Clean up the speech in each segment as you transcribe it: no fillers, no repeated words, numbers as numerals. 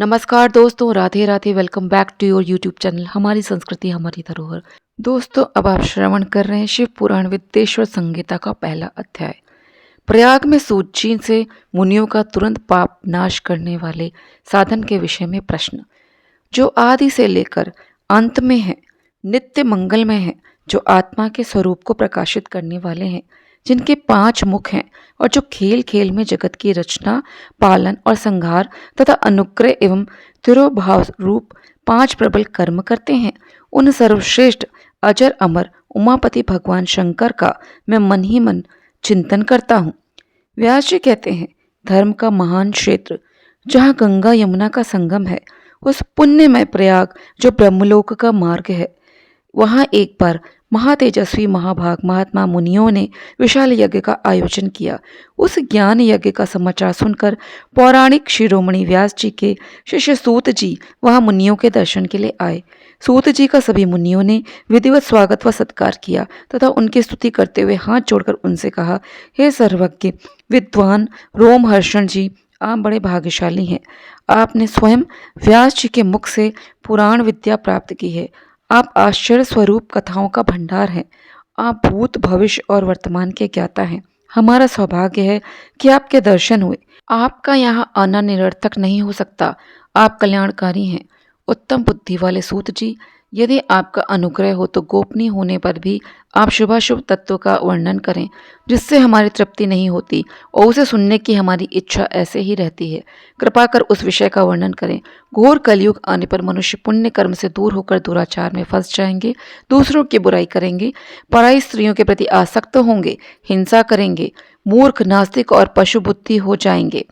नमस्कार दोस्तों, Radhe Radhe. Welcome back to your YouTube channel हमारी संस्कृति हमारी धरोहर। दोस्तों, अब आप श्रवण कर रहे हैं शिव पुराण विद्येश्वर संहिता का पहला अध्याय। प्रयाग में सूत जी से मुनियों का तुरंत पाप नाश करने वाले साधन के विषय में प्रश्न, जो आदि से लेकर अंत में है, नित्य मंगलमय है, जो आत्मा के स्वरूप को प्रकाशित करने वाले हैं, जिनके 5 मुख हैं और जो खेल खेल में जगत की रचना, पालन और संहार तथा अनुग्रह एवं तिरोभाव रूप 5 प्रबल कर्म करते हैं, उन सर्वश्रेष्ठ अजर अमर उमापति भगवान शंकर का मैं मन ही मन चिंतन करता हूँ। व्यास जी कहते हैं, धर्म का महान क्षेत्र जहाँ गंगा यमुना का संगम है, उस पुण्यमय प्रयाग जो ब्रह्मलोक का मार्ग है, वहां एक बार महातेजस्वी महाभाग महात्मा मुनियों ने विशाल यज्ञ का आयोजन किया। उस ज्ञान यज्ञ का समाचार सुनकर पौराणिक शिरोमणि व्यास जी के शिष्य सूत जी वहां मुनियों के दर्शन के लिए आए। सूत जी का सभी मुनियों ने विधिवत स्वागत व सत्कार किया तथा उनकी स्तुति करते हुए हाथ जोड़कर उनसे कहा, हे सर्वज्ञ विद्वान रोमहर्षण जी, आप बड़े भाग्यशाली हैं। आपने स्वयं व्यास जी के मुख से पुराण विद्या प्राप्त की है। आप आश्चर्य स्वरूप कथाओं का भंडार हैं। आप भूत भविष्य और वर्तमान के ज्ञाता हैं। हमारा सौभाग्य है कि आपके दर्शन हुए। आपका यहाँ आना निरर्थक नहीं हो सकता। आप कल्याणकारी हैं। उत्तम बुद्धि वाले सूत जी, यदि आपका अनुग्रह हो तो गोपनीय होने पर भी आप शुभाशुभ तत्व का वर्णन करें, जिससे हमारी तृप्ति नहीं होती और उसे सुनने की हमारी इच्छा ऐसे ही रहती है। कृपा कर उस विषय का वर्णन करें। घोर कलयुग आने पर मनुष्य पुण्य कर्म से दूर होकर दुराचार में फंस जाएंगे, दूसरों की बुराई करेंगे, पराई स्त्रियों के प्रति आसक्त होंगे, हिंसा करेंगे, मूर्ख नास्तिक और पशु बुद्धि हो जाएंगे,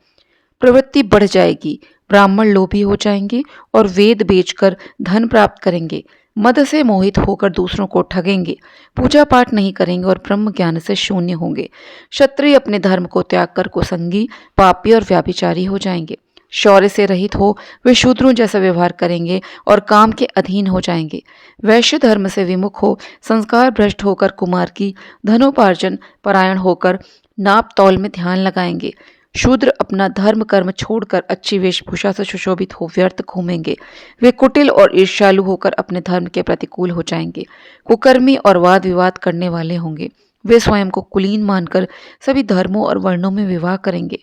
प्रवृत्ति बढ़ जाएगी, ब्राह्मण लोभी हो जाएंगे और वेद बेचकर धन प्राप्त करेंगे, मद से मोहित होकर दूसरों को ठगेंगे, पूजा पाठ नहीं करेंगे और ब्रह्म ज्ञान से शून्य होंगे। क्षत्रिय अपने धर्म को त्याग कर कुसंगी, पापी और व्याभिचारी हो जाएंगे। शौर्य से रहित हो वे शूद्रों जैसा व्यवहार करेंगे और काम के अधीन हो जाएंगे। वैश्य धर्म से विमुख हो संस्कार भ्रष्ट होकर कुमार की, धनोपार्जन परायण होकर नाप तौल में ध्यान लगाएंगे। शूद्र अपना धर्म कर्म छोड़कर अच्छी वेशभूषा से सुशोभित हो व्यर्थ घूमेंगे। वे कुटिल और ईर्ष्यालु होकर अपने धर्म के प्रतिकूल हो जाएंगे। कुकर्मी और वाद विवाद करने वाले होंगे। वे स्वयं को कुलीन मानकर सभी धर्मों और वर्णों में विवाह करेंगे।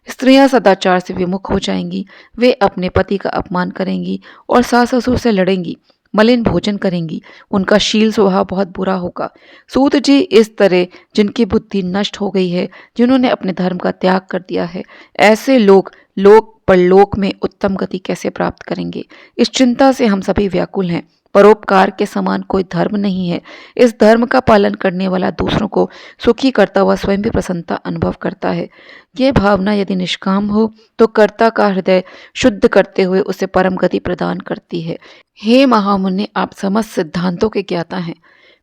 स्त्रियां सदाचार से विमुख हो जाएंगी। वे अपने पति का अपमान करेंगी और सास ससुर से लड़ेंगी, मलिन भोजन करेंगी। उनका शील स्वभाव बहुत बुरा होगा। सूत जी, इस तरह जिनकी बुद्धि नष्ट हो गई है, जिन्होंने अपने धर्म का त्याग कर दिया है, ऐसे लोग लोक परलोक में उत्तम गति कैसे प्राप्त करेंगे? इस चिंता से हम सभी व्याकुल हैं। परोपकार के समान कोई धर्म नहीं है। इस धर्म का पालन करने वाला दूसरों को सुखी करता हुआ स्वयं भी प्रसन्नता अनुभव करता है। ये भावना यदि निष्काम हो तो कर्ता का हृदय शुद्ध करते हुए उसे परम गति प्रदान करती है। हे महामुनि, आप समस्त सिद्धांतों के ज्ञाता हैं।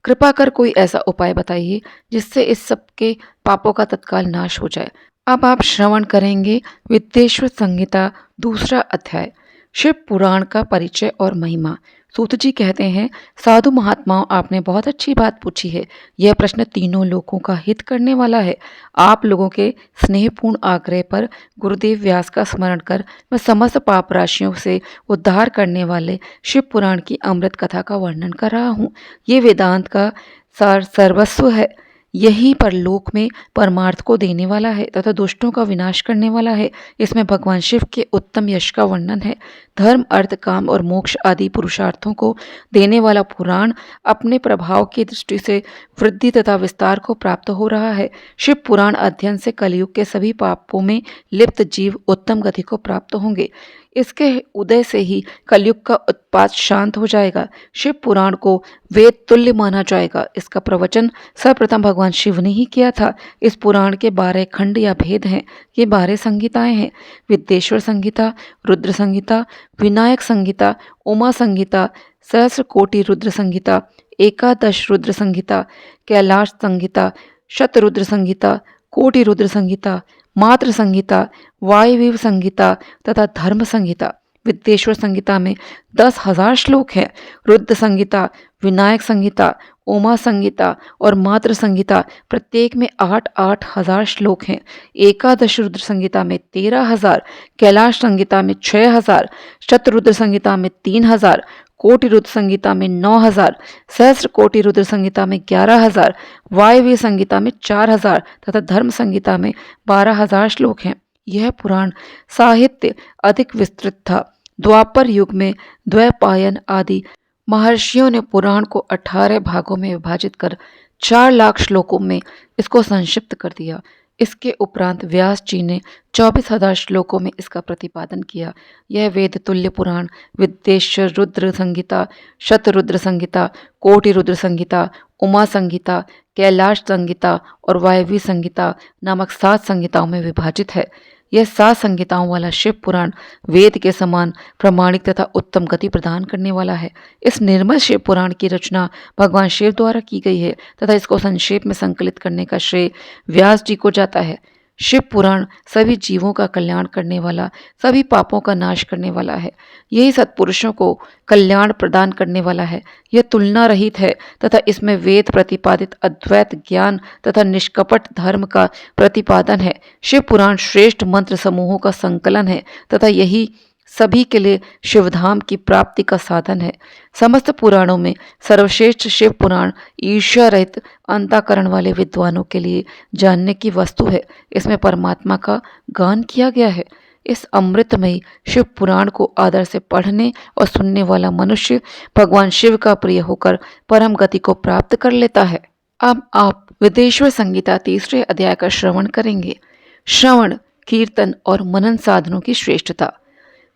कृपा कर कोई ऐसा उपाय बताइए जिससे इस सब के पापों का तत्काल नाश हो जाए। अब आप श्रवण करेंगे विद्येश्वर संहिता दूसरा अध्याय, शिव पुराण का परिचय और महिमा। सूत जी कहते हैं, साधु महात्माओं, आपने बहुत अच्छी बात पूछी है। यह प्रश्न तीनों लोगों का हित करने वाला है। आप लोगों के स्नेहपूर्ण आग्रह पर गुरुदेव व्यास का स्मरण कर मैं समस्त पाप राशियों से उद्धार करने वाले शिव पुराण की अमृत कथा का वर्णन कर रहा हूँ। ये वेदांत का सार सर्वस्व है। यही परलोक में परमार्थ को देने वाला है तथा दुष्टों का विनाश करने वाला है। इसमें भगवान शिव के उत्तम यश का वर्णन है। धर्म, अर्थ, काम और मोक्ष आदि पुरुषार्थों को देने वाला पुराण अपने प्रभाव की दृष्टि से वृद्धि तथा विस्तार को प्राप्त हो रहा है। शिव पुराण अध्ययन से कलयुग के सभी पापों में लिप्त जीव उत्तम गति को प्राप्त होंगे। इसके उदय से ही कलयुग का उत्पात शांत हो जाएगा। शिव पुराण को वेद तुल्य माना जाएगा। इसका प्रवचन सर्वप्रथम भगवान शिव ने ही किया था। इस पुराण के 12 खंड या भेद हैं। ये 12 संहिताएं हैं: विद्येश्वर संहिता, रुद्र संहिता, विनायक संहिता, उमा संहिता, सहस्र कोटि रुद्र संहिता, एकादश रुद्र संहिता, कैलाश संहिता, शतरुद्र संहिता, कोटि रुद्र संहिता, मात्र संहिता, वायवीव संहिता तथा धर्म संहिता। विद्येश्वर संहिता में 10,000 श्लोक हैं। रुद्र संहिता, विनायक संहिता, उमा संहिता और मातृ संहिता प्रत्येक में 8-8 हजार श्लोक हैं। एकादश रुद्र संहिता में 13,000, कैलाश संहिता में 6,000, शतरुद्र संहिता में 3,000, कोटि रुद्र संहिता में 9,000, सहस्त्र कोटि रुद्र संहिता में 11,000, वायव्य संहिता में 4,000 तथा धर्म संहिता में 12,000 श्लोक हैं। यह पुराण साहित्य अधिक विस्तृत था। द्वापर युग में द्वैपायन आदि महर्षियों ने पुराण को 18 भागों में विभाजित कर 4 लाख श्लोकों में इसको संक्षिप्त कर दिया। इसके उपरांत व्यास जी ने 24,000 श्लोकों में इसका प्रतिपादन किया। यह वेद तुल्य पुराण विद्येश्वर रुद्र संहिता, शतरुद्र संहिता, कोटि रुद्र संहिता, उमा संहिता, कैलाश संहिता और वायव्य संहिता नामक 7 संहिताओं में विभाजित है। यह 7 संहिताओं वाला शिव पुराण वेद के समान प्रामाणिक तथा उत्तम गति प्रदान करने वाला है। इस निर्मल शिव पुराण की रचना भगवान शिव द्वारा की गई है तथा इसको संक्षेप में संकलित करने का श्रेय व्यास जी को जाता है। शिव पुराण सभी जीवों का कल्याण करने वाला, सभी पापों का नाश करने वाला है। यही सत्पुरुषों को कल्याण प्रदान करने वाला है। यह तुलना रहित है तथा इसमें वेद प्रतिपादित अद्वैत ज्ञान तथा निष्कपट धर्म का प्रतिपादन है। शिव पुराण श्रेष्ठ मंत्र समूहों का संकलन है तथा यही सभी के लिए शिवधाम की प्राप्ति का साधन है। समस्त पुराणों में सर्वश्रेष्ठ शिव पुराण ईर्ष्या रहित अंतःकरण वाले विद्वानों के लिए जानने की वस्तु है। इसमें परमात्मा का गान किया गया है। इस अमृतमयी शिव पुराण को आदर से पढ़ने और सुनने वाला मनुष्य भगवान शिव का प्रिय होकर परम गति को प्राप्त कर लेता है। अब आप विद्येश्वर संहिता 3 अध्याय का श्रवण करेंगे। श्रवण, कीर्तन और मनन साधनों की श्रेष्ठता।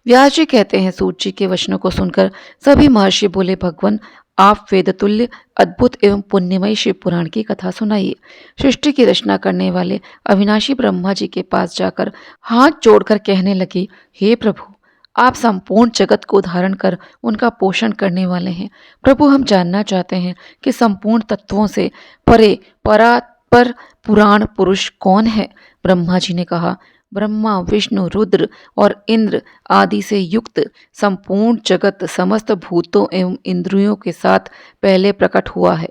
व्यास जी कहते हैं, सूत जी के वचनों को सुनकर सभी महर्षि बोले, भगवान आप वेद तुल्य अद्भुत एवं पुण्यमयी शिव पुराण की कथा सुनाइए। सृष्टि की रचना करने वाले अविनाशी ब्रह्मा जी के पास जाकर हाथ जोड़कर कहने लगे, हे प्रभु आप संपूर्ण जगत को धारण कर उनका पोषण करने वाले हैं। प्रभु हम जानना चाहते हैं कि संपूर्ण तत्वों से परे परात्पर पुराण पुरुष कौन है। ब्रह्मा जी ने कहा, ब्रह्मा, विष्णु, रुद्र और इंद्र आदि से युक्त संपूर्ण जगत समस्त भूतों एवं इंद्रियों के साथ पहले प्रकट हुआ है।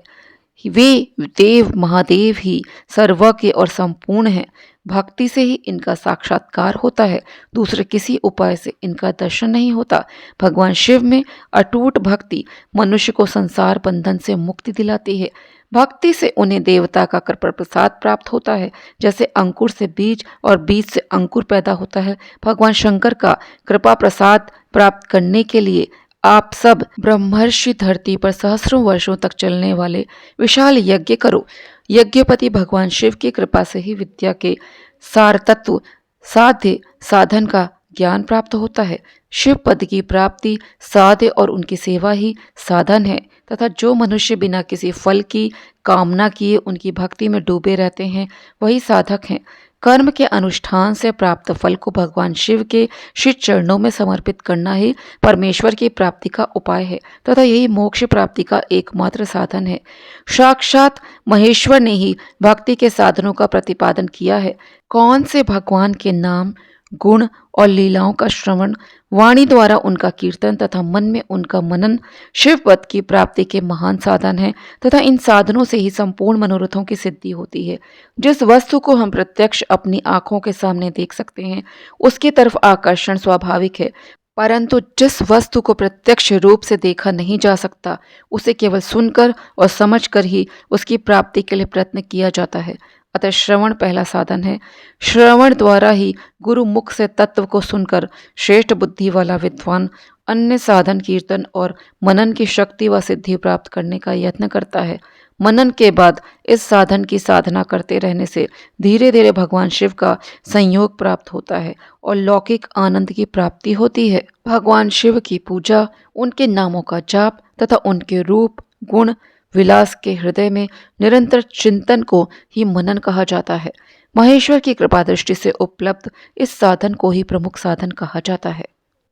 वे देव महादेव ही सर्वज्ञ और संपूर्ण हैं। भक्ति से ही इनका साक्षात्कार होता है, दूसरे किसी उपाय से इनका दर्शन नहीं होता। भगवान शिव में अटूट भक्ति मनुष्य को संसार बंधन से मुक्ति दिलाती है। भक्ति से उन्हें देवता का कृपा प्रसाद प्राप्त होता है। जैसे अंकुर से बीज और बीज से अंकुर पैदा होता है, भगवान शंकर का कृपा प्रसाद प्राप्त करने के लिए आप सब ब्रह्मर्षि धरती पर सहस्रों वर्षों तक चलने वाले विशाल यज्ञ करो। यज्ञपति भगवान शिव की कृपा से ही विद्या के सार तत्व साध्य साधन का ज्ञान प्राप्त होता है। शिव पद की प्राप्ति साध्य और उनकी सेवा ही साधन है तथा जो मनुष्य बिना किसी फल की कामना किए उनकी भक्ति में डूबे रहते हैं वही साधक हैं। कर्म के अनुष्ठान से प्राप्त फल को भगवान शिव के श्री चरणों में समर्पित करना ही परमेश्वर की प्राप्ति का उपाय है तथा यही मोक्ष प्राप्ति का एकमात्र साधन है। साक्षात महेश्वर ने ही भक्ति के साधनों का प्रतिपादन किया है। कौन से भगवान के नाम, गुण और लीलाओं का श्रवण, वाणी द्वारा उनका कीर्तन तथा मन में उनका मनन शिव पद की प्राप्ति के महान साधन है तथा इन साधनों से ही संपूर्ण मनोरथों की सिद्धि होती है। जिस वस्तु को हम प्रत्यक्ष अपनी आंखों के सामने देख सकते हैं उसकी तरफ आकर्षण स्वाभाविक है, परंतु जिस वस्तु को प्रत्यक्ष रूप से देखा नहीं जा सकता उसे केवल सुनकर और समझकर ही उसकी प्राप्ति के लिए प्रयत्न किया जाता है। अतः श्रवण पहला साधन है। श्रवण द्वारा ही गुरु मुख से तत्व को सुनकर श्रेष्ठ बुद्धि वाला विद्वान अन्य साधन कीर्तन और मनन की शक्ति व सिद्धि प्राप्त करने का यत्न करता है। मनन के बाद इस साधन की साधना करते रहने से धीरे धीरे भगवान शिव का संयोग प्राप्त होता है और लौकिक आनंद की प्राप्ति होती है। भगवान शिव की पूजा, उनके नामों का जाप तथा उनके रूप गुण विलास के हृदय में निरंतर चिंतन को ही मनन कहा जाता है। महेश्वर की कृपा दृष्टि से उपलब्ध इस साधन को ही प्रमुख साधन कहा जाता है।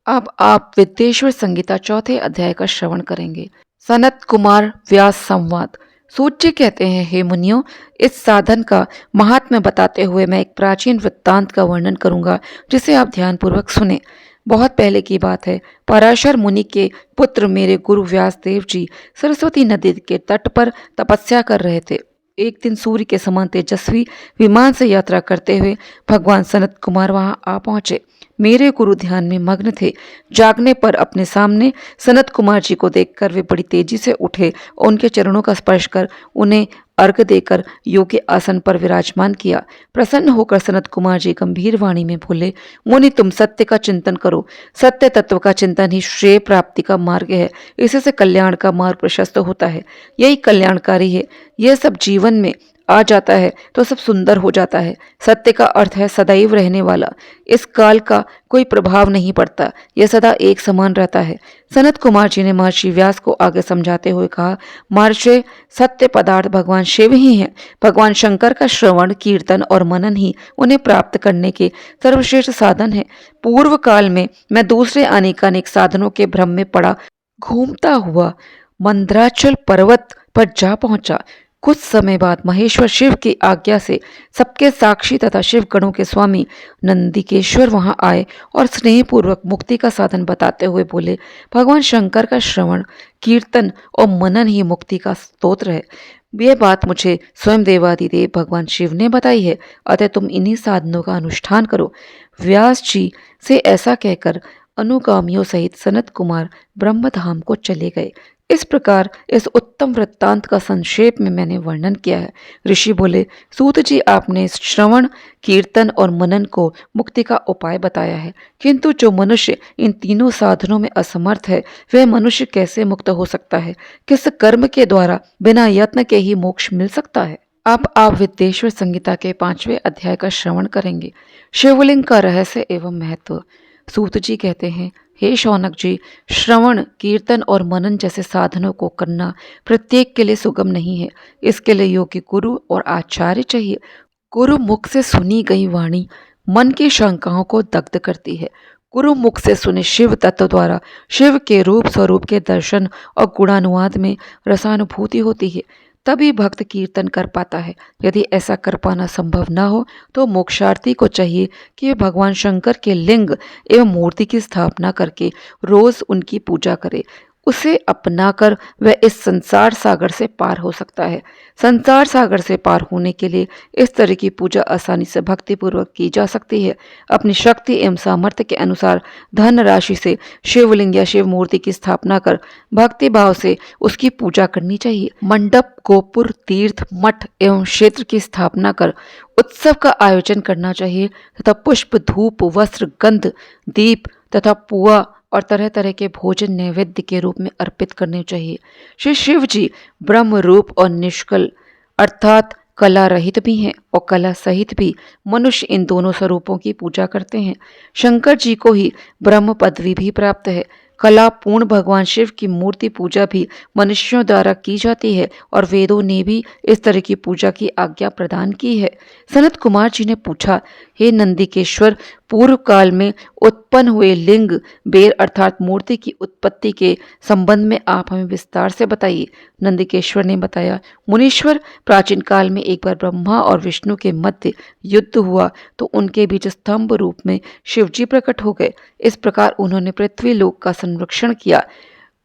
अब आप विद्येश्वर संहिता 4 अध्याय का श्रवण करेंगे। सनत कुमार व्यास संवाद। सूत जी कहते हैं, हे मुनियों, इस साधन का महात्म्य बताते हुए मैं एक प्राचीन वृत्तांत का वर्णन करूंगा जिसे आप ध्यानपूर्वक सुने। बहुत पहले की बात है। पराशर मुनि के पुत्र मेरे गुरु व्यास देव जी सरस्वती नदी के तट पर तपस्या कर रहे थे। एक दिन सूर्य के समान तेजस्वी विमान से यात्रा करते हुए भगवान सनत कुमार वहां आ पहुंचे। मेरे गुरु ध्यान में मग्न थे। जागने पर अपने सामने सनत कुमार जी को देखकर वे बड़ी तेजी से उठे और उनके चरणों का स्पर्श कर उन्हें अर्घ देकर योग्य आसन पर विराजमान किया। प्रसन्न होकर सनत कुमार जी गंभीर वाणी में बोले, मुनि तुम सत्य का चिंतन करो। सत्य तत्व का चिंतन ही श्रेय प्राप्ति का मार्ग है। इसी से कल्याण का मार्ग प्रशस्त होता है। यही कल्याणकारी है। यह सब जीवन में आ जाता है तो सब सुंदर हो जाता है। सत्य का अर्थ है सदैव रहने वाला। इस काल का कोई प्रभाव नहीं पड़ता। यह सदा एक समान रहता है। सनत कुमार जी ने महर्षि व्यास को आगे समझाते हुए कहा, महर्षि सत्य पदार्थ भगवान शिव ही हैं। भगवान शंकर का श्रवण कीर्तन और मनन ही उन्हें प्राप्त करने के सर्वश्रेष्ठ साधन है। पूर्व काल में मैं दूसरे अनेकानेक साधनों के भ्रम में पड़ा घूमता हुआ मंदराचल पर्वत पर जा पहुंचा। कुछ समय बाद महेश्वर शिव की आज्ञा से सबके साक्षी तथा शिव गणों के स्वामी नंदिकेश्वर वहां आए और स्नेहपूर्वक मुक्ति का साधन बताते हुए बोले, भगवान शंकर का श्रवण कीर्तन और मनन ही मुक्ति का स्तोत्र है। यह बात मुझे स्वयं देवादिदेव भगवान शिव ने बताई है। अतः तुम इन्हीं साधनों का अनुष्ठान करो। व्यास जी से ऐसा कहकर अनुगामियों सहित सनत कुमार ब्रह्मधाम को चले गए। इस प्रकार इस उत्तम वृत्तांत का संक्षेप में मैंने वर्णन किया है। ऋषि बोले, सूत जी आपने श्रवण कीर्तन और मनन को मुक्ति का उपाय बताया है, किंतु जो मनुष्य इन तीनों साधनों में असमर्थ है वह मनुष्य कैसे मुक्त हो सकता है? किस कर्म के द्वारा बिना यत्न के ही मोक्ष मिल सकता है? अब आप विद्येश्वर संहिता के 5वें अध्याय का श्रवण करेंगे। शिवलिंग का रहस्य एवं महत्व। सूत जी कहते हैं, हे शौनक जी, श्रवण कीर्तन और मनन जैसे साधनों को करना प्रत्येक के लिए सुगम नहीं है। इसके लिए योग्य गुरु और आचार्य चाहिए। गुरु मुख से सुनी गई वाणी मन की शंकाओं को दग्ध करती है। गुरु मुख से सुने शिव तत्व द्वारा शिव के रूप स्वरूप के दर्शन और गुणानुवाद में रसानुभूति होती है। तभी भक्त कीर्तन कर पाता है। यदि ऐसा कर पाना संभव न हो तो मोक्षार्थी को चाहिए कि वह भगवान शंकर के लिंग एवं मूर्ति की स्थापना करके रोज उनकी पूजा करे। उसे अपनाकर वह इस संसार सागर से पार हो सकता है। संसार सागर से पार होने के लिए इस तरह की पूजा आसानी से भक्तिपूर्वक की जा सकती है। अपनी शक्ति एवं सामर्थ्य के अनुसार धन राशि से शिवलिंग या शिव मूर्ति की स्थापना कर भक्ति भाव से उसकी पूजा करनी चाहिए। मंडप, गोपुर, तीर्थ, मठ एवं क्षेत्र की स्थापना कर उत्सव का आयोजन करना चाहिए तथा पुष्प, धूप, वस्त्र, गंध, दीप तथा पुआ और तरह तरह के भोजन नैवेद्य के रूप में अर्पित करने चाहिए। श्री शिव जी ब्रह्म रूप और निष्कल अर्थात कला रहित भी हैं और कला सहित भी मनुष्य इन दोनों स्वरूपों की पूजा करते हैं। शंकर जी को ही ब्रह्म पदवी भी प्राप्त है। कला पूर्ण भगवान शिव की मूर्ति पूजा भी मनुष्यों द्वारा की जाती है और वेदों ने भी इस तरह की पूजा की आज्ञा प्रदान की है। सनत कुमार जी ने पूछा, हे नंदिकेश्वर, पूर्व काल में उत्पन्न हुए लिंग बेर अर्थात मूर्ति की उत्पत्ति के संबंध में आप हमें विस्तार से बताइए। नंदिकेश्वर ने बताया, मुनीश्वर, प्राचीन काल में एक बार ब्रह्मा और विष्णु के मध्य युद्ध हुआ तो उनके बीच स्तंभ रूप में शिवजी प्रकट हो गए। इस प्रकार उन्होंने पृथ्वी लोक का संरक्षण किया।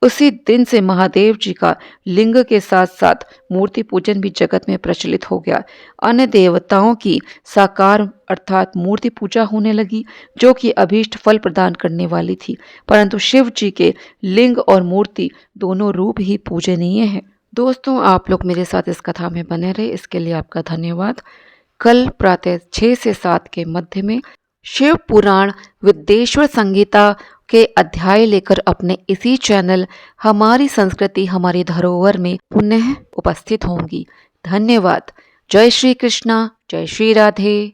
उसी दिन से महादेव जी का लिंग के साथ साथ मूर्ति पूजन भी जगत में प्रचलित हो गया। अन्य देवताओं की साकार अर्थात मूर्ति पूजा होने लगी जो कि अभीष्ट फल प्रदान करने वाली थी, परंतु शिव जी के लिंग और मूर्ति दोनों रूप ही पूजनीय है। दोस्तों, आप लोग मेरे साथ इस कथा में बने रहे, इसके लिए आपका धन्यवाद। कल प्रातः 6 से 7 के मध्य में शिव पुराण विद्येश्वर संहिता के अध्याय लेकर अपने इसी चैनल हमारी संस्कृति हमारी धरोहर में पुनः उपस्थित होंगी। धन्यवाद। जय श्री कृष्णा, जय श्री राधे।